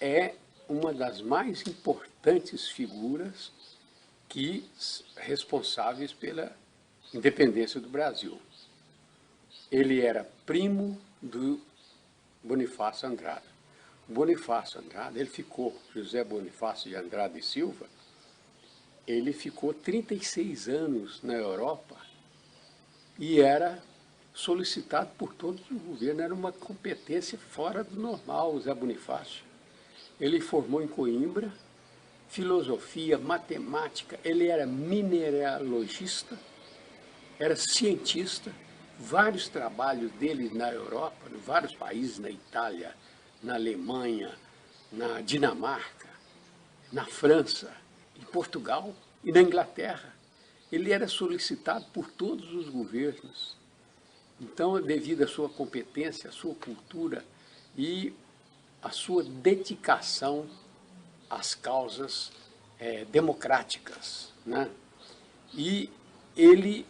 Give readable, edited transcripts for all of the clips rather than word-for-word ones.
é uma das mais importantes figuras responsáveis pela independência do Brasil. Ele era primo do Bonifácio Andrade. Bonifácio Andrade, José Bonifácio de Andrade e Silva, ele ficou 36 anos na Europa e era solicitado por todos os governos, era uma competência fora do normal, o Zé Bonifácio. Ele formou em Coimbra, filosofia, matemática, ele era mineralogista, era cientista, vários trabalhos dele na Europa, em vários países, na Itália, na Alemanha, na Dinamarca, na França, em Portugal e na Inglaterra. Ele era solicitado por todos os governos. Então, devido à sua competência, à sua cultura e à sua dedicação às causas democráticas, né? E ele,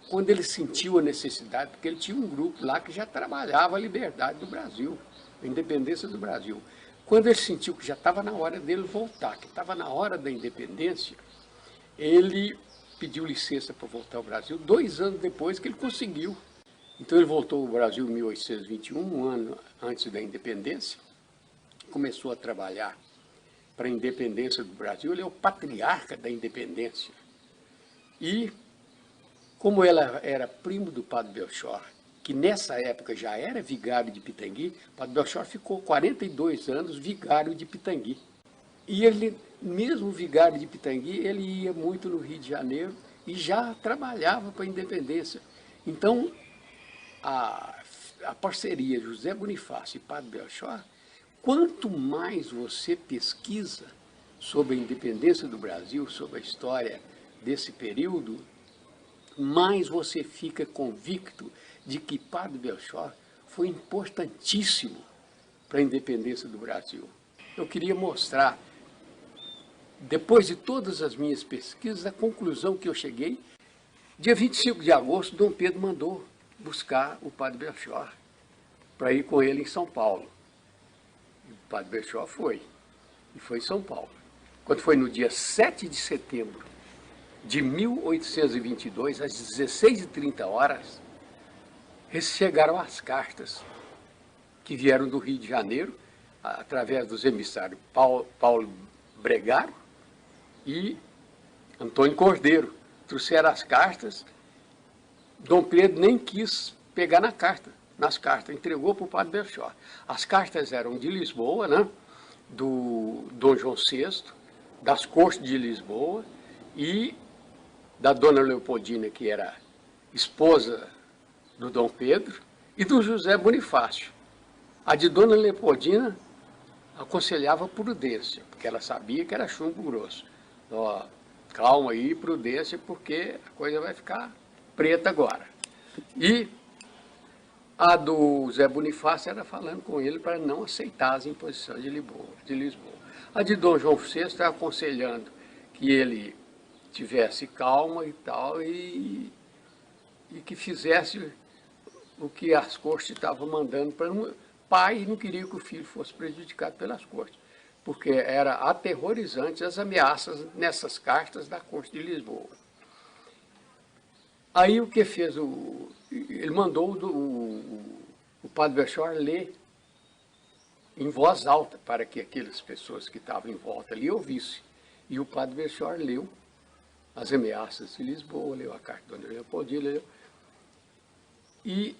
quando ele sentiu a necessidade, porque ele tinha um grupo lá que já trabalhava a liberdade do Brasil, a independência do Brasil. Quando ele sentiu que já estava na hora dele voltar, que estava na hora da independência, ele pediu licença para voltar ao Brasil 2 anos depois que ele conseguiu. Então ele voltou ao Brasil em 1821, um ano antes da independência, começou a trabalhar para a independência do Brasil, ele é o patriarca da independência. E, como ela era primo do Padre Belchior, que nessa época já era vigário de Pitangui, o Padre Belchior ficou 42 anos vigário de Pitangui. E ele, mesmo vigário de Pitangui, ele ia muito no Rio de Janeiro e já trabalhava para a independência. Então, a parceria José Bonifácio e Padre Belchior, quanto mais você pesquisa sobre a independência do Brasil, sobre a história desse período, mais você fica convicto de que Padre Belchior foi importantíssimo para a independência do Brasil. Eu queria mostrar, depois de todas as minhas pesquisas, a conclusão que eu cheguei. Dia 25 de agosto, Dom Pedro mandou buscar o Padre Belchior para ir com ele em São Paulo. E o Padre Belchior foi, e foi em São Paulo. Quando foi no dia 7 de setembro de 1822, às 16h30, chegaram as cartas que vieram do Rio de Janeiro, através dos emissários Paulo Bregaro e Antônio Cordeiro. Trouxeram as cartas, Dom Pedro nem quis pegar nas cartas, entregou para o Padre Belchior. As cartas eram de Lisboa, né, do Dom João VI, das cortes de Lisboa e da Dona Leopoldina, que era esposa do Dom Pedro, e do José Bonifácio. A de Dona Leopoldina aconselhava prudência, porque ela sabia que era chumbo grosso. Ó, calma aí, prudência, porque a coisa vai ficar preta agora. E a do Zé Bonifácio era falando com ele para não aceitar as imposições de Lisboa. A de Dom João VI estava aconselhando que ele tivesse calma e tal, e que fizesse o que as cortes estavam mandando. O pai não queria que o filho fosse prejudicado pelas cortes, porque era aterrorizante as ameaças nessas cartas da corte de Lisboa. Aí o que fez, ele mandou o Padre Belchior ler em voz alta, para que aquelas pessoas que estavam em volta ali ouvissem. E o Padre Belchior leu as ameaças de Lisboa, leu a carta de Dona Leopoldina, leu. E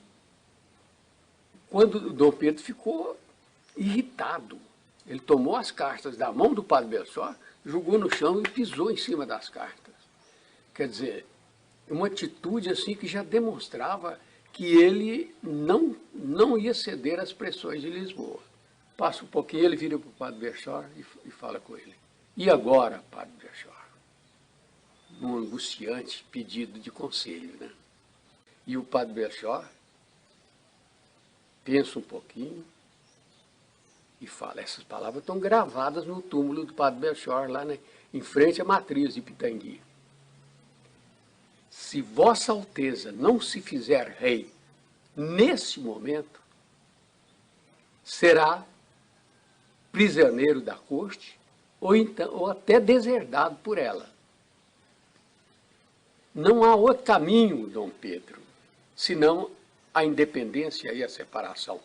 quando o Dom Pedro ficou irritado, ele tomou as cartas da mão do Padre Belchior, jogou no chão e pisou em cima das cartas. Quer dizer, uma atitude assim que já demonstrava que ele não ia ceder às pressões de Lisboa. Passa um pouquinho, ele vira para o Padre Belchior e fala com ele. E agora, Padre Belchior? Um angustiante pedido de conselho, né? E o Padre Belchior pensa um pouquinho e fala, essas palavras estão gravadas no túmulo do Padre Belchior, lá em frente à matriz de Pitangui. Se Vossa Alteza não se fizer rei nesse momento, será prisioneiro da corte, ou até deserdado por ela. Não há outro caminho, Dom Pedro, senão a independência e a separação.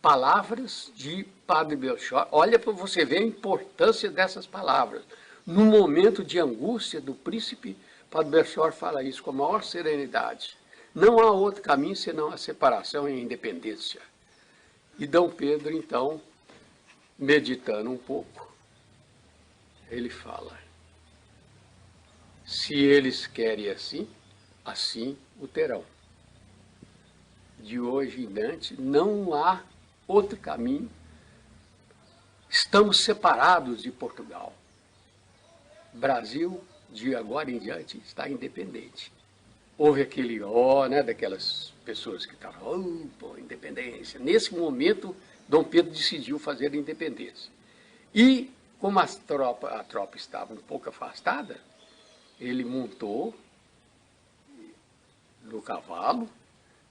Palavras de Padre Belchior. Olha para você ver a importância dessas palavras. No momento de angústia do príncipe, Padre Belchior fala isso com a maior serenidade. Não há outro caminho senão a separação e a independência. E Dom Pedro, então, meditando um pouco, ele fala: se eles querem assim, assim o terão. De hoje em diante não há outro caminho. Estamos separados de Portugal. Brasil, de agora em diante, está independente. Houve aquele né, daquelas pessoas que estavam, independência. Nesse momento, Dom Pedro decidiu fazer a independência. E, como a tropa estava um pouco afastada, ele montou no cavalo,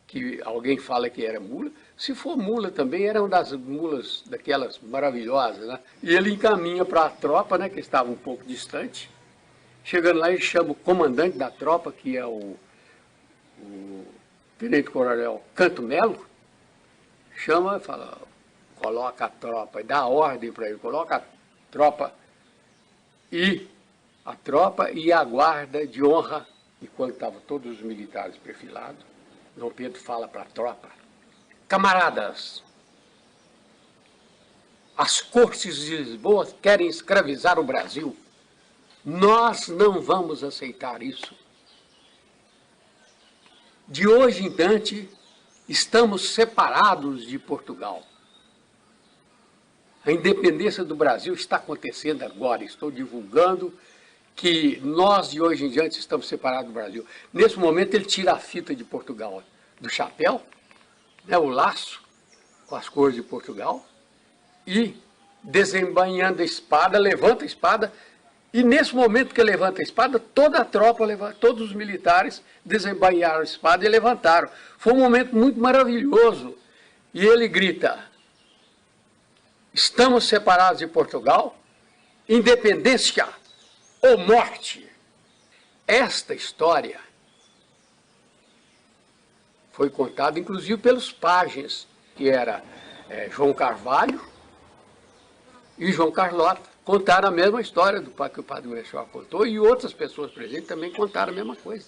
que alguém fala que era mula. Se for mula também, era uma das mulas daquelas maravilhosas, né? E ele encaminha para a tropa, né, que estava um pouco distante. Chegando lá, ele chama o comandante da tropa, que é o tenente-coronel Canto Melo, chama e fala, coloca a tropa, e dá ordem para ele, coloca a tropa e a guarda de honra. E quando estavam todos os militares perfilados, Dom Pedro fala para a tropa: camaradas, as cortes de Lisboa querem escravizar o Brasil. Nós não vamos aceitar isso. De hoje em diante, estamos separados de Portugal. A independência do Brasil está acontecendo agora. Estou divulgando que nós, de hoje em diante, estamos separados do Brasil. Nesse momento, ele tira a fita de Portugal do chapéu, né, o laço com as cores de Portugal, e, desembainhando a espada, levanta a espada. E nesse momento que levanta a espada, toda a tropa, todos os militares desembainharam a espada e levantaram. Foi um momento muito maravilhoso. E ele grita: estamos separados de Portugal, independência ou morte. Esta história foi contada, inclusive, pelos pajens, que era João Carvalho e João Carlota. Contaram a mesma história que o Padre Belchior contou, e outras pessoas presentes também contaram a mesma coisa.